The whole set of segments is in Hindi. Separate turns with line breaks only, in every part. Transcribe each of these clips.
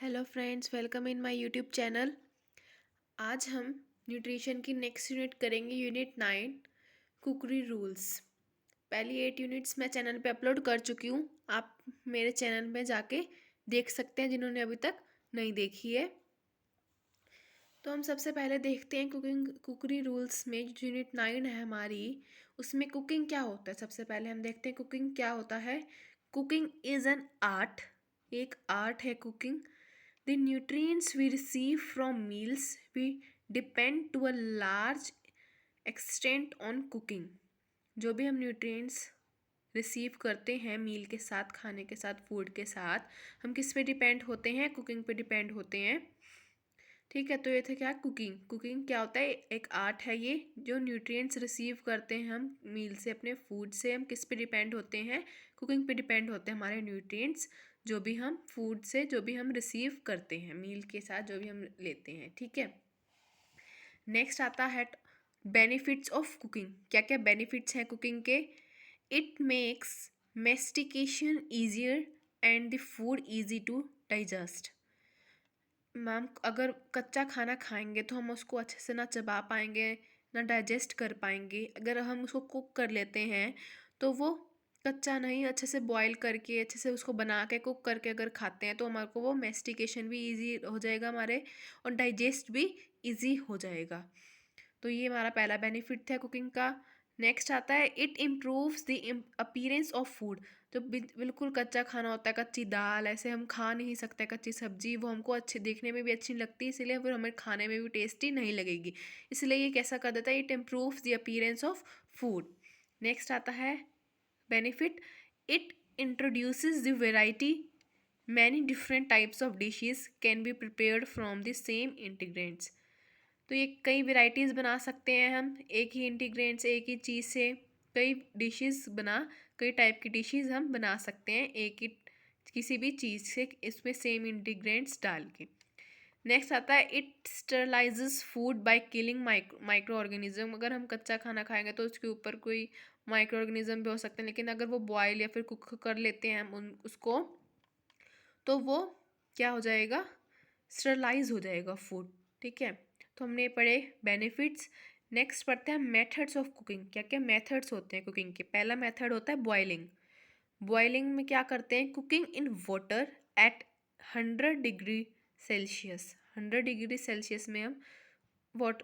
Hello friends, welcome in my YouTube channel. आज हम न्यूट्रिशन की नेक्स्ट यूनिट करेंगे, यूनिट 9 कुकरी रूल्स। पहली 8 यूनिट्स मैं चैनल पे अपलोड कर चुकी हूँ। आप मेरे चैनल में जाके देख सकते हैं जिन्होंने अभी तक नहीं देखी है। तो हम सबसे पहले देखते हैं कुकरी रूल्स में जो यूनिट 9 है हमारी, उसमें कुकिंग क्या होता है। सबसे पहले हम देखते हैं कुकिंग क्या होता है। कुकिंग इज़ एन आर्ट, एक आर्ट है cooking. The nutrients we receive from meals we depend to a large extent on cooking। जो भी हम न्यूट्रिएंट्स रिसीव करते हैं मील के साथ, खाने के साथ, फूड के साथ, हम किस पे डिपेंड होते हैं? कुकिंग पे डिपेंड होते हैं। ठीक है, तो ये था क्या कुकिंग। कुकिंग क्या होता है? एक आर्ट है ये। जो न्यूट्रिएंट्स रिसीव करते हैं हम मील से, अपने फूड से, हम किस पे डिपेंड होते हैं? कुकिंग पे डिपेंड होते हैं हमारे न्यूट्रिएंट्स, जो भी हम फूड से, जो भी हम रिसीव करते हैं मील के साथ, जो भी हम लेते हैं। ठीक है, नेक्स्ट आता है बेनिफिट्स ऑफ कुकिंग। क्या क्या बेनिफिट्स हैं कुकिंग के? It makes mastication easier and the food easy to digest. Ma'am, अगर कच्चा खाना खाएंगे तो हम उसको अच्छे से ना चबा पाएंगे, ना डाइजेस्ट कर पाएंगे। अगर हम उसको कुक कर लेते हैं तो वो कच्चा नहीं, अच्छे से बॉईल करके, अच्छे से उसको बना के, कुक करके अगर खाते हैं तो हमारे को वो मेस्टिकेशन भी इजी हो जाएगा हमारे, और डाइजेस्ट भी इजी हो जाएगा। तो ये हमारा पहला बेनिफिट था कुकिंग का। नेक्स्ट आता है it improves the appearance of food. जो बिल्कुल कच्चा खाना होता है, कच्ची दाल, ऐसे हम खा नहीं सकते, कच्ची सब्जी, वो हमको अच्छी देखने में भी अच्छी नहीं लगती, इसीलिए फिर हमें खाने में भी टेस्टी नहीं लगेगी। इसलिए ये कैसा कर देता है? It improves the appearance of food. Next आता है benefit, it introduces the variety. Many different types of dishes can be prepared from the same ingredients. तो ये कई वेराइटीज़ बना सकते हैं हम, एक ही इंग्रेडिएंट्स, एक ही चीज़ से कई डिशेस कई टाइप की डिशेस हम बना सकते हैं एक ही किसी भी चीज़ से, इसमें सेम इंग्रेडिएंट्स डाल के। नेक्स्ट आता है it sterilises food by killing micro organism. अगर हम कच्चा खाना खाएंगे तो उसके ऊपर कोई माइक्रो ऑर्गेनिज्म भी हो सकते हैं, लेकिन अगर वो बॉयल या फिर कुक कर लेते हैं हम उसको, तो वो क्या हो जाएगा? स्टरलाइज हो जाएगा फूड। ठीक है, तो हमने पढ़े बेनिफिट्स। नेक्स्ट पढ़ते हैं मेथड्स ऑफ कुकिंग। क्या क्या मेथड्स होते हैं कुकिंग के? पहला मेथड होता है बॉइलिंग। बॉइलिंग में क्या करते हैं? Cooking in water at 100 degree Celsius. 100 degree Celsius में हम वाट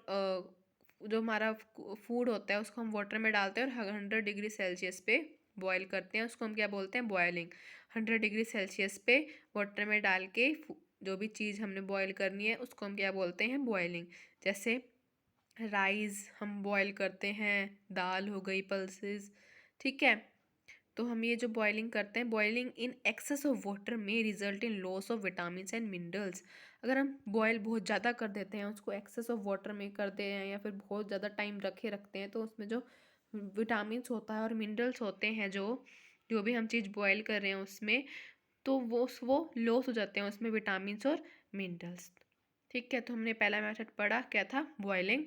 जो हमारा फूड होता है उसको हम वाटर में डालते हैं और 100 डिग्री सेल्सियस पे बॉयल करते हैं। उसको हम क्या बोलते हैं? बॉयलिंग। 100 डिग्री सेल्सियस पे वाटर में डाल के जो भी चीज़ हमने बॉयल करनी है उसको हम क्या बोलते हैं? बॉयलिंग। जैसे राइस हम बॉयल करते हैं, दाल हो गई, पल्सेस। ठीक है, तो हम ये जो बॉइलिंग करते हैं, boiling in excess of water में result in loss of vitamin and minerals. अगर हम बॉयल बहुत ज़्यादा कर देते हैं, उसको एक्सेस ऑफ वाटर में करते हैं या फिर बहुत ज़्यादा टाइम रखते हैं, तो उसमें जो विटामिन्स होता है और मिनरल्स होते हैं, जो जो भी हम चीज़ बॉयल कर रहे हैं उसमें, तो वो लॉस हो जाते हैं उसमें विटामिन्स और मिनरल्स। ठीक है, तो हमने पहला मेथड पढ़ा, क्या था? बॉइलिंग।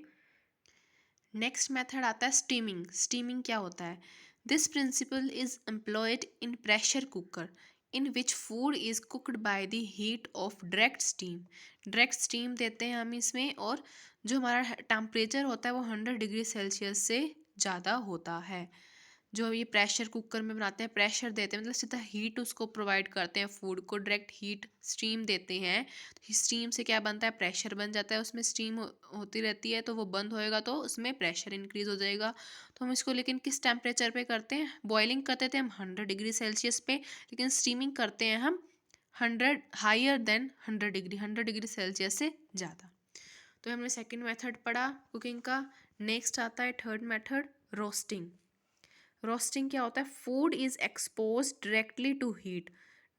नेक्स्ट मेथड आता है स्टीमिंग। स्टीमिंग क्या होता है? This principle is employed in pressure cooker in which food is cooked by the heat of direct steam. Direct steam देते हैं हम इसमें, और जो हमारा टेम्परेचर होता है वो 100 डिग्री सेल्सियस से ज़्यादा होता है। जो ये प्रेशर कुकर में बनाते हैं, प्रेशर देते हैं, मतलब सीधा हीट उसको प्रोवाइड करते हैं, फूड को डायरेक्ट हीट स्टीम देते हैं। स्टीम से क्या बनता है? प्रेशर बन जाता है, उसमें स्टीम होती रहती है, तो वो बंद होएगा तो उसमें प्रेशर इंक्रीज हो जाएगा। तो हम इसको लेकिन किस टेम्परेचर पे करते हैं? बॉइलिंग करते थे हम 100 डिग्री सेल्सियस पे, लेकिन स्टीमिंग करते हैं हम 100 higher than 100 degree, 100 degree Celsius से ज़्यादा। तो हमने सेकेंड मेथड पढ़ा कुकिंग का। नेक्स्ट आता है थर्ड मेथड, रोस्टिंग। रोस्टिंग क्या होता है? Food is expose directly to heat.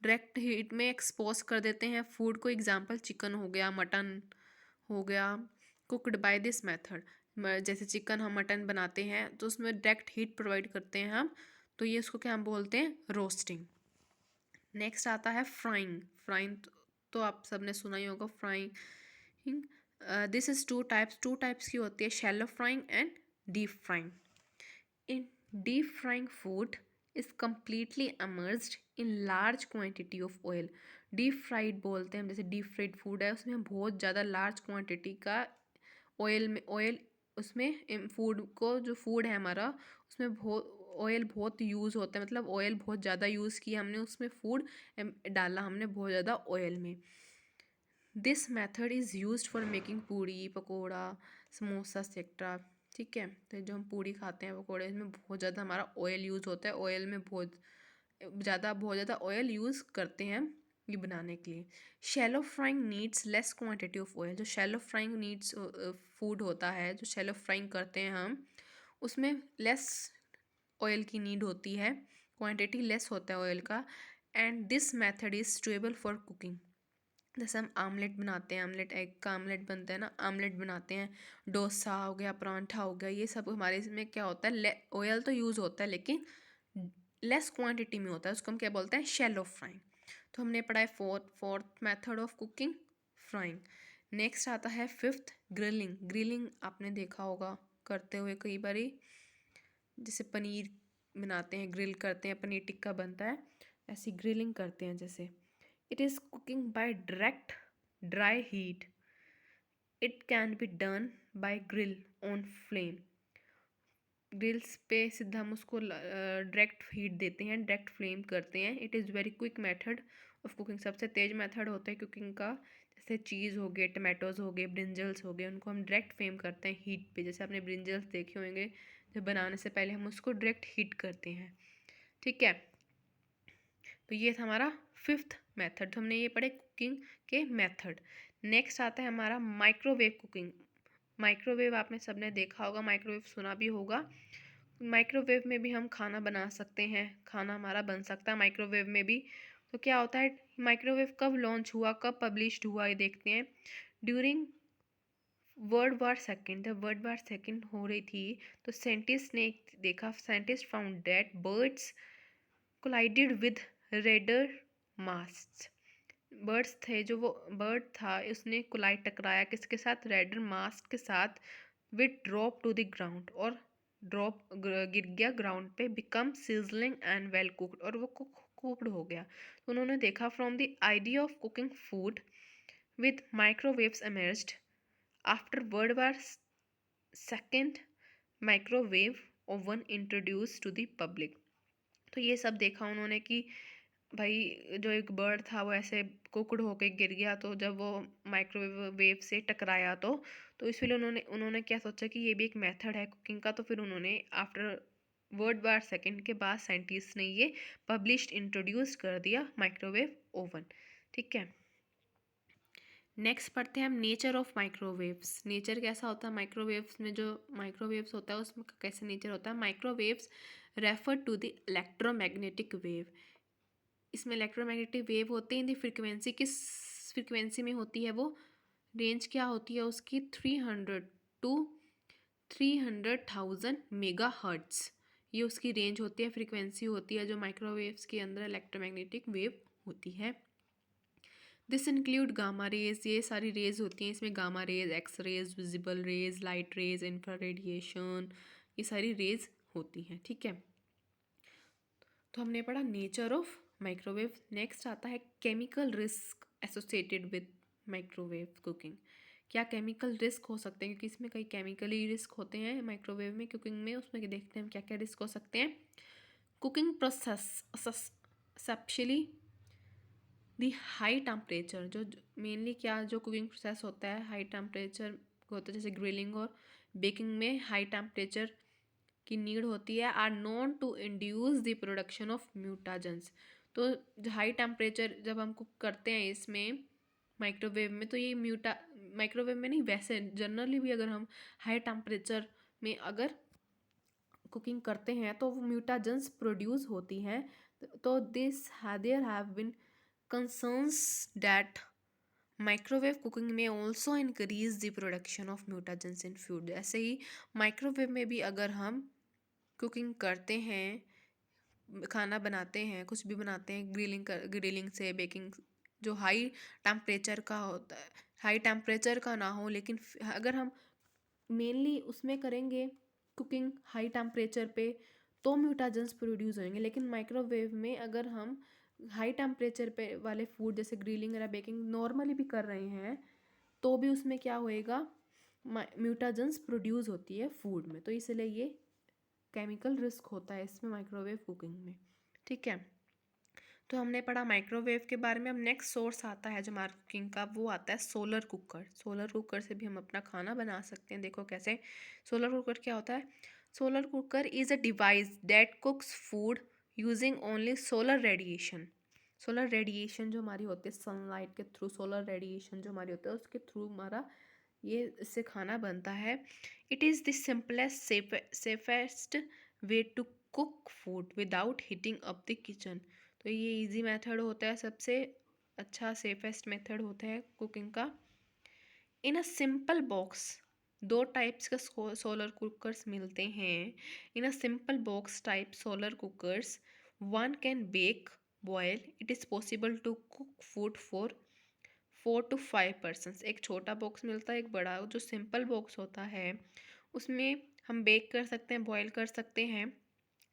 Direct heat में एक्सपोज कर देते हैं फूड को। एग्जांपल चिकन हो गया, मटन हो गया, कुकड बाय दिस मेथड। जैसे चिकन हम मटन बनाते हैं तो उसमें डायरेक्ट हीट प्रोवाइड करते हैं हम, तो ये उसको क्या हम बोलते हैं? रोस्टिंग। नेक्स्ट आता है फ्राइंग। फ्राइंग तो आप सबने सुना ही होगा, frying. This is two types की होती है, shallow frying and deep frying. In deep frying food is completely immersed in large quantity of oil deep fried बोलते हैं हम, जैसे डीप फ्राइड फूड है उसमें बहुत ज़्यादा लार्ज क्वांटिटी का ऑयल उसमें फूड को, जो फूड है हमारा उसमें बहुत ऑयल बहुत यूज़ होता है, मतलब ऑयल बहुत ज़्यादा यूज़ किया हमने उसमें, फूड डाला हमने बहुत ज़्यादा ऑयल में। This method is use for making puri pakora samosa etcetera. ठीक है, तो जो हम पूड़ी खाते हैं पकौड़े, इसमें बहुत ज़्यादा हमारा ऑयल यूज़ होता है, ऑयल में बहुत ज़्यादा ऑयल यूज़ करते हैं ये बनाने के लिए। Shallow frying needs less quantity of oil. जो शैलो फ्राइंग नीड्स फूड होता है, जो शैलो फ्राइंग करते हैं हम, उसमें लेस ऑयल की नीड होती है, क्वांटिटी लेस होता है ऑयल का। And this method is suitable for cooking. जैसे हम आमलेट बनाते हैं, आमलेट एग का आमलेट बनता है ना, आमलेट बनाते हैं, डोसा हो गया, परांठा हो गया, ये सब हमारे इसमें क्या होता है, ऑयल तो यूज़ होता है लेकिन लेस क्वांटिटी में होता है, उसको हम क्या बोलते हैं, शैलो फ्राइंग। तो हमने पढ़ा है fourth method of cooking, frying. Next आता है फिफ्थ, ग्रिलिंग। ग्रिलिंग आपने देखा होगा करते हुए कई बारी, जैसे पनीर बनाते हैं, ग्रिल करते हैं, पनीर टिक्का बनता है, ऐसी ग्रिलिंग करते हैं जैसे। It is cooking by direct dry heat. It can be done by grill on flame. Grills पे सीधा हम उसको डायरेक्ट हीट देते हैं, डायरेक्ट फ्लेम करते हैं। It is very quick method of cooking. सबसे तेज मेथड होता है कुकिंग का। जैसे चीज़ हो गए, टमाटोज़ हो गए, ब्रिंजल्स हो गए, उनको हम डायरेक्ट फ्लेम करते हैं हीट पे। जैसे आपने ब्रिंजल्स देखे होंगे, जब बनाने से पहले हम उसको डायरेक्ट हीट करते हैं। ठीक है, तो ये था हमारा फिफ्थ मेथड। तो हमने ये पढ़े कुकिंग के मेथड। नेक्स्ट आता है हमारा माइक्रोवेव कुकिंग। माइक्रोवेव आपने सबने देखा होगा, माइक्रोवेव सुना भी होगा। माइक्रोवेव में भी हम खाना बना सकते हैं, खाना हमारा बन सकता है माइक्रोवेव में भी। तो क्या होता है, माइक्रोवेव कब लॉन्च हुआ, कब पब्लिश्ड हुआ, ये देखते हैं। ड्यूरिंग वर्ल्ड वार सेकेंड, जब वर्ल्ड वार सेकेंड हो रही थी, तो साइंटिस्ट ने देखा, scientist found that birds collided with raider mass. Birds थे, जो वो बर्ड था उसने कोलाइड टकराया किसके साथ, रेडर मास्क के साथ। With drop to the ground, और ड्रॉप गिर गया ग्राउंड पे। Become sizzling and well cooked, और वो कुक्ड हो गया। तो उन्होंने देखा from the idea of cooking food with microwaves emerged after world war second. Microwave oven introduce to the public. तो ये सब देखा उन्होंने कि भाई जो एक बर्ड था वो ऐसे कुकड़ होके गिर गया, तो जब वो माइक्रोवेव वेव से टकराया तो इसलिए उन्होंने उन्होंने क्या सोचा कि ये भी एक मेथड है कुकिंग का। तो फिर उन्होंने आफ्टर वर्ल्ड वार सेकेंड के बाद साइंटिस्ट ने ये पब्लिश्ड इंट्रोड्यूस कर दिया माइक्रोवेव ओवन। ठीक है, नेक्स्ट पढ़ते हैं हम नेचर ऑफ माइक्रोवेव्स। नेचर कैसा होता है माइक्रोवेव्स में, जो माइक्रोवेव्स होता है उसमें कैसे नेचर होता है। Microwaves refer to the electromagnetic wave. इसमें इलेक्ट्रोमैग्नेटिक वेव होते हैं, इन दी फ्रिक्वेंसी, किस फ्रिक्वेंसी में होती है वो, रेंज क्या होती है उसकी, 300 टू 300,000 मेगा हर्ट्स। ये उसकी रेंज होती है, फ्रिक्वेंसी होती है जो माइक्रोवेव्स के अंदर इलेक्ट्रोमैग्नेटिक वेव होती है। दिस इंक्लूड गामा रेज, ये सारी रेज होती हैं इसमें, gamma rays, X rays, visible rays, light rays, infra radiation, ये सारी रेज होती हैं। ठीक है, तो हमने पढ़ा नेचर ऑफ माइक्रोवेव। नेक्स्ट आता है chemical risk associated with microwave cooking. क्या केमिकल रिस्क हो सकते हैं, क्योंकि इसमें कई केमिकली रिस्क होते हैं माइक्रोवेव में कुकिंग में, उसमें देखते हैं हम क्या क्या रिस्क हो सकते हैं। कुकिंग प्रोसेस एक्सेप्शली दी हाई टेम्परेचर, जो मेनली क्या, जो कुकिंग प्रोसेस होता है हाई टेम्परेचर होता है, जैसे ग्रिलिंग और बेकिंग में हाई टेम्परेचर की नीड होती है, are known to induce the production of mutagens. तो हाई टेम्परेचर जब हम कुक करते हैं इसमें माइक्रोवेव में, तो ये माइक्रोवेव में नहीं, वैसे जनरली भी अगर हम हाई टेम्परेचर में अगर कुकिंग करते हैं तो वो म्यूटाजेंस प्रोड्यूस होती हैं। तो there have been concerns that microwave cooking में also increase the production of mutagens in food. ऐसे ही माइक्रोवेव में भी अगर हम कुकिंग करते हैं, खाना बनाते हैं, कुछ भी बनाते हैं, ग्रिलिंग से बेकिंग, जो हाई टेम्परेचर का होता है, हाई टेम्परेचर का ना हो, लेकिन अगर हम मेनली उसमें करेंगे कुकिंग हाई टेम्परेचर पे तो म्यूटाजेंस प्रोड्यूस होंगे। लेकिन माइक्रोवेव में अगर हम हाई टेम्परेचर पे वाले फूड जैसे ग्रिलिंग या बेकिंग नॉर्मली भी कर रहे हैं तो भी उसमें क्या होएगा, म्यूटाजेंस प्रोड्यूस होती है फूड में, तो इसलिए ये केमिकल रिस्क होता है इसमें माइक्रोवेव कुकिंग में। ठीक है, तो हमने पढ़ा माइक्रोवेव के बारे में। अब नेक्स्ट सोर्स आता है जो हमारा कुकिंग का, वो आता है सोलर कुकर। सोलर कुकर से भी हम अपना खाना बना सकते हैं। देखो कैसे। सोलर कुकर क्या होता है? Solar cooker is a device that कुक्स food using only solar radiation. Solar radiation जो हमारी होती है सनलाइट के थ्रू, सोलर रेडिएशन जो हमारी होती है उसके थ्रू हमारा ये इससे खाना बनता है। It is the simplest safest way to cook food without heating up the kitchen. तो ये इजी मेथड होता है, सबसे अच्छा सेफेस्ट मेथड होता है कुकिंग का। इन अ सिंपल बॉक्स, दो टाइप्स का सोलर कुकर्स मिलते हैं। In a simple box type solar cookers one can bake boil, it is possible to cook food for 4 to 5 persons. एक छोटा बॉक्स मिलता है, एक बड़ा। जो सिंपल बॉक्स होता है उसमें हम बेक कर सकते हैं, बॉयल कर सकते हैं,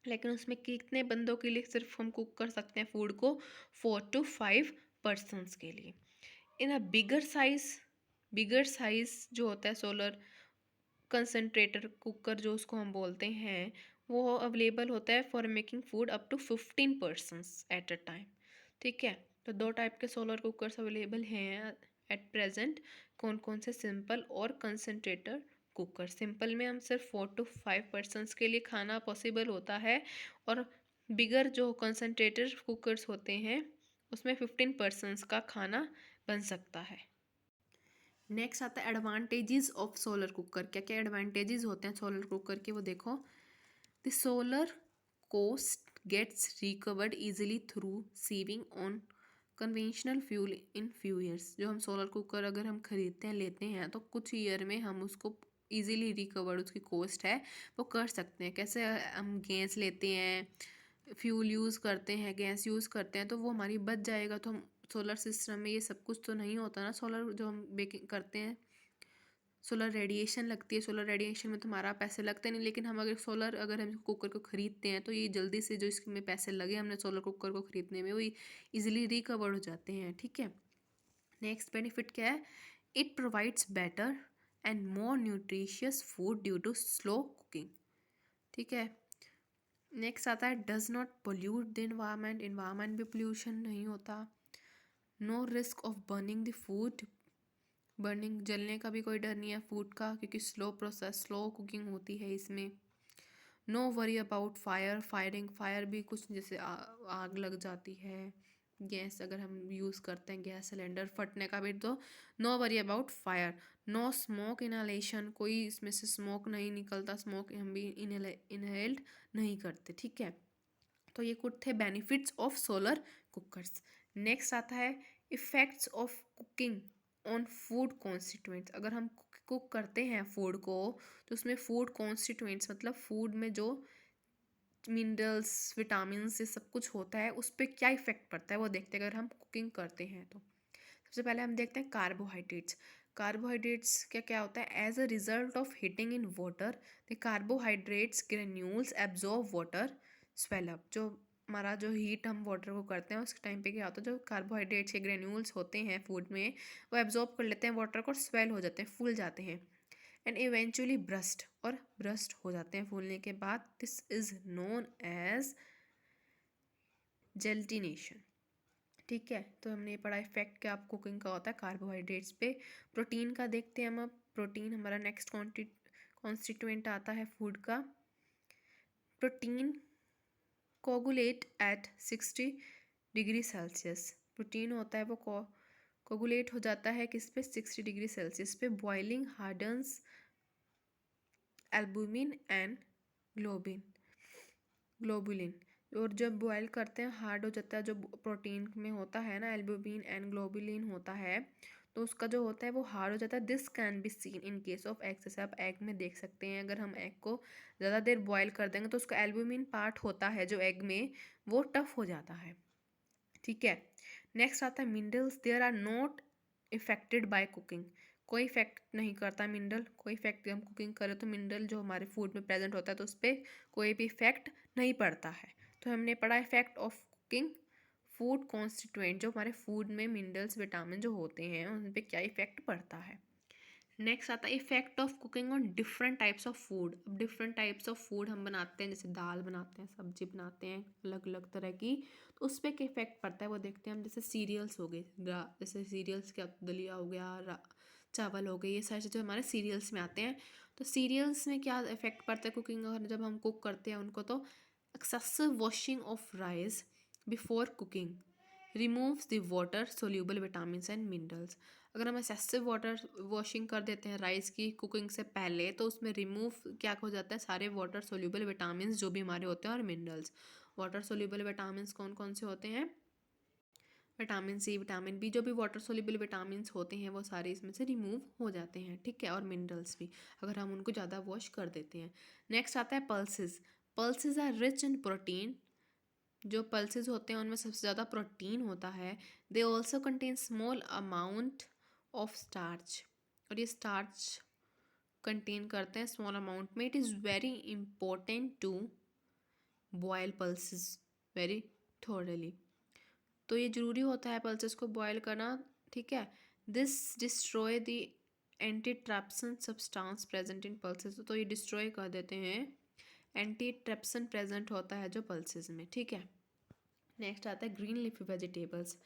लेकिन उसमें कितने बंदों के लिए सिर्फ हम कुक कर सकते हैं फूड को? 4 to 5 पर्सन्स के लिए। इन अ बिगर साइज जो होता है सोलर कंसनट्रेटर कुकर जो उसको हम बोलते हैं, वो अवेलेबल होता है for making food up to 15 persons at a time. ठीक है, तो दो टाइप के सोलर कुकर्स अवेलेबल हैं एट प्रेजेंट। कौन कौन से? सिंपल और कंसनट्रेटर कुकर। सिंपल में हम सिर्फ 4 to 5 पर्सन्स के लिए खाना पॉसिबल होता है, और बिगर जो कंसनट्रेटर कुकर्स होते हैं उसमें 15 पर्सन्स का खाना बन सकता है। नेक्स्ट आता है एडवांटेजेस ऑफ सोलर कुकर। क्या क्या एडवांटेजेस होते हैं सोलर कुकर के, वो देखो। The solar cost gets recovered easily through saving on conventional fuel in few years. जो हम सोलर कुकर अगर हम खरीदते हैं, लेते हैं, तो कुछ ईयर में हम उसको इजीली रिकवर्ड, उसकी कॉस्ट है वो कर सकते हैं। कैसे? हम गैस लेते हैं, फ्यूल यूज़ करते हैं, गैस यूज़ करते हैं, तो वो हमारी बच जाएगा। तो हम सोलर सिस्टम में ये सब कुछ तो नहीं होता ना। सोलर जो हम बेकिंग करते हैं, सोलर रेडिएशन लगती है, सोलर रेडिएशन में तुम्हारा पैसे लगते नहीं, लेकिन हम अगर हम कुकर को खरीदते हैं तो ये जल्दी से जो इसमें पैसे लगे हमने सोलर कुकर को खरीदने में, वो इजीली रिकवर हो जाते हैं। ठीक है, नेक्स्ट बेनिफिट क्या है? It provides better and more nutritious food due to slow cooking. ठीक है, नेक्स्ट आता है does not pollute the environment. Environment भी पोल्यूशन नहीं होता। No risk of burning the food. Burning, जलने का भी कोई डर नहीं है फूड का, क्योंकि स्लो प्रोसेस, स्लो कुकिंग होती है इसमें। No worry about fire firing. Fire भी कुछ जैसे आग लग जाती है, गैस अगर हम यूज़ करते हैं, गैस सिलेंडर फटने का भी, तो no worry about fire. No smoke inhalation, कोई इसमें से स्मोक नहीं निकलता, स्मोक हम भी इनहेल्ड नहीं करते। ठीक है, तो ये कुछ थे benefits of solar cookers. Next आता है effects of cooking on food constituents. अगर हम कुक करते हैं फूड को, तो उसमें फूड कॉन्स्टिट्यूएंट्स मतलब फूड में जो मिनरल्स, विटामिन, ये सब कुछ होता है, उस पर क्या इफेक्ट पड़ता है वो देखते हैं अगर हम कुकिंग करते हैं तो। सबसे पहले हम देखते हैं कार्बोहाइड्रेट्स। कार्बोहाइड्रेट्स क्या क्या होता है? As a result of heating in water the carbohydrates granules absorb water swell up. जो हमारा जो हीट हम वाटर को करते हैं उस टाइम पे क्या होता है, जो कार्बोहाइड्रेट्स के ग्रेन्यूल्स होते हैं फूड में, वो एब्जॉर्ब कर लेते हैं वाटर को और स्वेल हो जाते हैं, फूल जाते हैं। एंड इवेंचुअली ब्रस्ट, और ब्रस्ट हो जाते हैं फूलने के बाद। This is known as gelatinisation. ठीक है, तो हमने ये पढ़ा इफेक्ट क्या आप कुकिंग का होता है कार्बोहाइड्रेट्स पे। प्रोटीन का देखते हैं हम अब। प्रोटीन हमारा नेक्स्ट कॉन्स्टिट्यूएंट आता है फूड का। Protein coagulate at 60 degree Celsius. Protein होता है वो कोगुलेट हो जाता है किस पे? 60 डिग्री सेल्सियस पे। Boiling hardens albumin and globulin. और जब बॉयल करते हैं हार्ड हो जाता है, जो प्रोटीन में होता है ना, एल्बुमिन एंड ग्लोबुलिन होता है, तो उसका जो होता है वो हार्ड हो जाता है। This can be seen in case of egg. जैसे आप एग में देख सकते हैं, अगर हम एग को ज़्यादा देर बॉयल कर देंगे तो उसका एल्बुमिन पार्ट होता है जो एग में, वो टफ हो जाता है। ठीक है, नेक्स्ट आता है minerals. There are not affected by cooking. कोई इफेक्ट नहीं करता मिनरल, कोई इफेक्ट, हम कुकिंग करें तो मिनरल जो हमारे फूड में प्रेजेंट होता है तो उस पर कोई भी इफेक्ट नहीं पड़ता है। तो हमने पढ़ा effect of cooking food constituent, जो हमारे फूड में मिनरल्स विटामिन जो होते हैं उन पे क्या इफेक्ट पड़ता है। नेक्स्ट आता है effect of cooking on different types of food. अब डिफरेंट टाइप्स ऑफ फूड हम बनाते हैं, जैसे दाल बनाते हैं, सब्जी बनाते हैं अलग अलग तरह की, तो उस पर क्या इफेक्ट पड़ता है वो देखते हैं हम। जैसे सीरियल्स हो गए, जैसे सीरियल्स क्या, दलिया हो गया, चावल हो गए, ये सारे जो हमारे सीरियल्स में आते हैं। तो सीरियल्स में क्या इफेक्ट पड़ता है कुकिंग, और जब हम कुक करते हैं उनको, तो excessive washing of rice before cooking removes the water soluble vitamins and minerals. अगर हम एक्सेसिव वाटर वॉशिंग कर देते हैं राइस की कुकिंग से पहले, तो उसमें रिमूव क्या हो जाता है, सारे वाटर सोल्यूबल विटामिन्स जो भी हमारे होते हैं और मिनरल्स। वाटर सोल्यूबल विटामिन्स कौन कौन से होते हैं, विटामिन सी, विटामिन बी, जो भी वाटर सोल्यूबल विटामिन्स होते हैं वो सारे इसमें से रिमूव हो जाते हैं, ठीक है, और मिनरल्स भी, अगर हम उनको ज़्यादा वॉश कर देते हैं। नेक्स्ट आता है pulses. Pulses are rich in protein. जो पल्सेस होते हैं उनमें सबसे ज़्यादा प्रोटीन होता है। They also contain small amount of starch, और ये स्टार्च कंटेन करते हैं स्मॉल अमाउंट में। It is very important to boil pulses very thoroughly. तो ये ज़रूरी होता है पल्सेस को बॉयल करना, ठीक है। This destroy the anti trypsin substance present in pulses. तो ये डिस्ट्रॉय कर देते हैं एंटी ट्रैप्सन प्रेजेंट होता है जो पल्सेस में, ठीक है। नेक्स्ट आता है green leafy vegetables.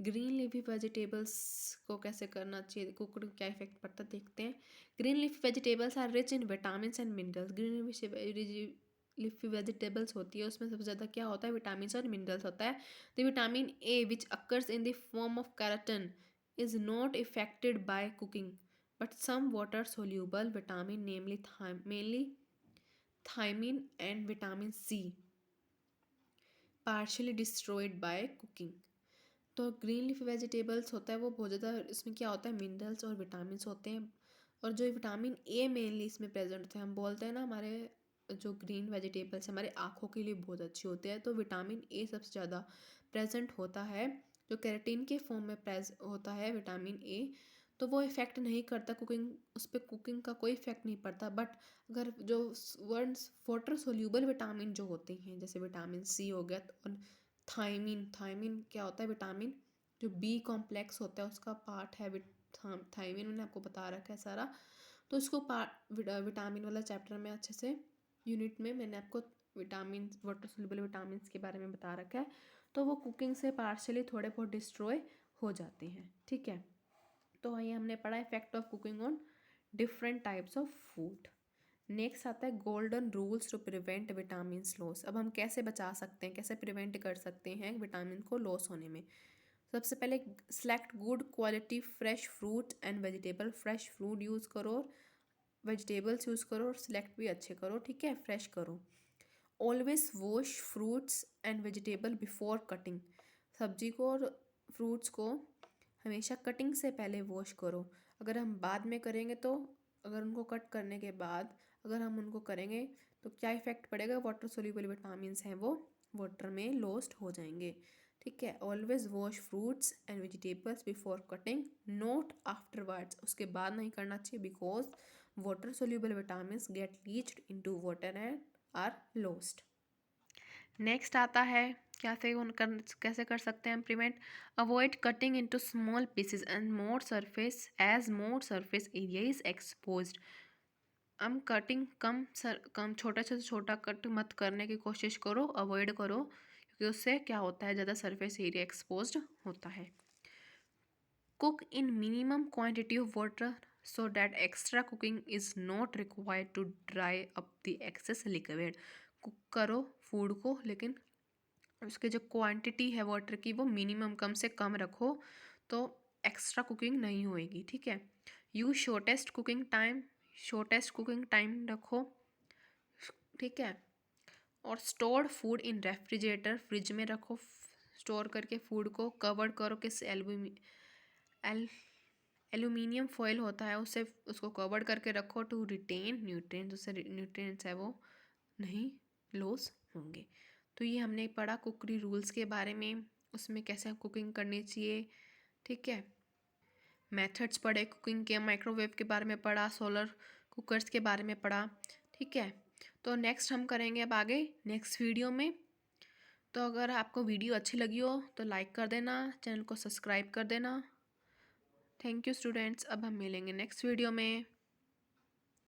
Green leafy vegetables को कैसे करना चाहिए, कुकिंग क्या इफेक्ट पड़ता है देखते हैं। Green leafy vegetables are rich in vitamin and minerals. Green leafy vegetables होती है उसमें सबसे ज़्यादा क्या होता है, विटामिन और मिनरल्स होता है। The vitamin A which occurs in the form of carotene is not affected by cooking, but some water soluble vitamin namely mainly thiamine and vitamin C partially destroyed by cooking. तो ग्रीन लीफी वेजिटेबल्स होता है वो बहुत ज़्यादा, इसमें क्या होता है, मिनरल्स और विटामिन होते हैं, और जो विटामिन ए मेनली इसमें प्रेजेंट होते हैं। हम बोलते हैं ना हमारे जो ग्रीन वेजिटेबल्स हमारे आँखों के लिए बहुत अच्छी होते हैं, तो विटामिन ए सबसे ज़्यादा प्रेजेंट होता है, जो कैरेटीन के फॉर्म में प्रेज होता है विटामिन ए। तो वो इफ़ेक्ट नहीं करता कुकिंग, उस पर कुकिंग का कोई इफेक्ट नहीं पड़ता। बट अगर जो वर्ड्स वाटर सोल्यूबल विटामिन जो होते हैं, जैसे विटामिन सी हो गया, और थायमिन, थायमिन क्या होता है, विटामिन जो बी कॉम्प्लेक्स होता है उसका पार्ट है थायमिन, मैंने आपको बता रखा है सारा। तो इसको विटामिन वाला चैप्टर में अच्छे से यूनिट में मैंने आपको विटामिन वाटर सोल्यूबल विटामिन के बारे में बता रखा है। तो वो कुकिंग से पार्शली थोड़े बहुत डिस्ट्रॉय हो जाते हैं, ठीक है। तो ये हमने पढ़ा effect of cooking on different types of food. Next आता है golden rules to prevent vitamin loss. अब हम कैसे बचा सकते हैं, कैसे प्रिवेंट कर सकते हैं विटामिन को लॉस होने में। सबसे पहले select good quality fresh fruit and vegetable. Fresh fruit use करो, वेजिटेबल्स यूज़ करो, और सिलेक्ट भी अच्छे करो, ठीक है, फ्रेश करो। Always wash fruits and vegetable before cutting. सब्जी को और फ्रूट्स को हमेशा कटिंग से पहले वॉश करो। अगर हम बाद में करेंगे तो, अगर उनको कट करने के बाद अगर हम उनको करेंगे तो क्या इफ़ेक्ट पड़ेगा, वाटर सोल्यूबल विटामिन्स हैं वो वाटर में लॉस्ट हो जाएंगे, ठीक है। Always wash fruits and vegetables before cutting, not afterwards, उसके बाद नहीं करना चाहिए, because water soluble vitamins get leached into water and are lost. Next आता है कैसे कर सकते हैं prevent. Avoid cutting into small pieces and more surface as more surface area is exposed. हम कटिंग कम छोटा से छोटा कट मत करने की कोशिश करो, अवॉइड करो, क्योंकि उससे क्या होता है, ज़्यादा सरफेस एरिया एक्सपोज्ड होता है। Cook in minimum quantity of water so that extra cooking is not required to dry up the excess liquid. Cook करो फूड को, लेकिन उसके जो क्वांटिटी है वाटर की वो मिनिमम, कम से कम रखो, तो एक्स्ट्रा कुकिंग नहीं होएगी, ठीक है। यूज शॉर्टेस्ट कुकिंग टाइम रखो, ठीक है। और stored food in refrigerator, fridge में रखो स्टोर करके फूड को। कवर करो किस एल्यूमिनियम फॉयल होता है उससे, उसको कवर करके रखो टू रिटेन न्यूट्रिएंट्स, उससे न्यूट्रिएंट्स है वो नहीं लॉस होंगे। तो ये हमने पढ़ा कुकरी रूल्स के बारे में, उसमें कैसे कुकिंग करनी चाहिए, ठीक है। मेथड्स पढ़े कुकिंग के, माइक्रोवेव के बारे में पढ़ा, सोलर कुकर्स के बारे में पढ़ा, ठीक है। तो नेक्स्ट हम करेंगे अब आगे नेक्स्ट वीडियो में। तो अगर आपको वीडियो अच्छी लगी हो तो लाइक कर देना, चैनल को सब्सक्राइब कर देना। थैंक यू स्टूडेंट्स, अब हम मिलेंगे नेक्स्ट वीडियो में।